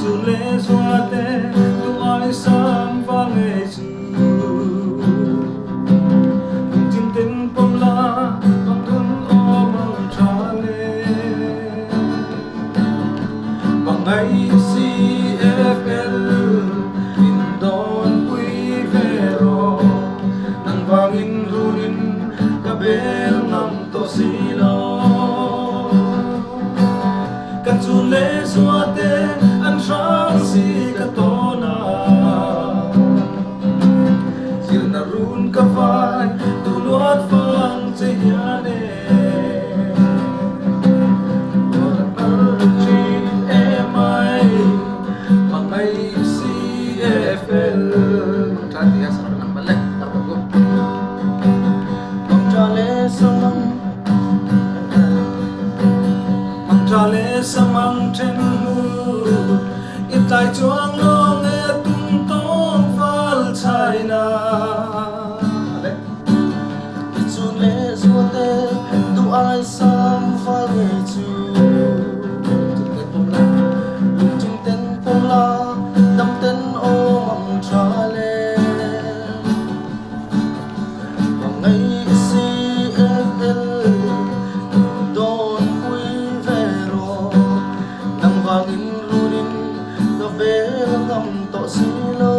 dù lẽ doa tê tu ai sam vang nghe chu tin tin pom la con thân o mang cha lê bằng ngày CFL in don quy về ro nang vangin runin kabel ngam to silo kan chu le zua te an sang si ka to na zil na run ka vai tu luat fang che ya ne CFL Tadi ya sarap ng balik Tarbago Mang trale sa mang chen hu Itay chuang long e tung tong fal chai na Itsun le suate tu ai sam fal nge chu Lung ten pom la dam ten o mang tra le Bằng ngày CFL don quy về ro nang vangin runin ka ve ngam to silo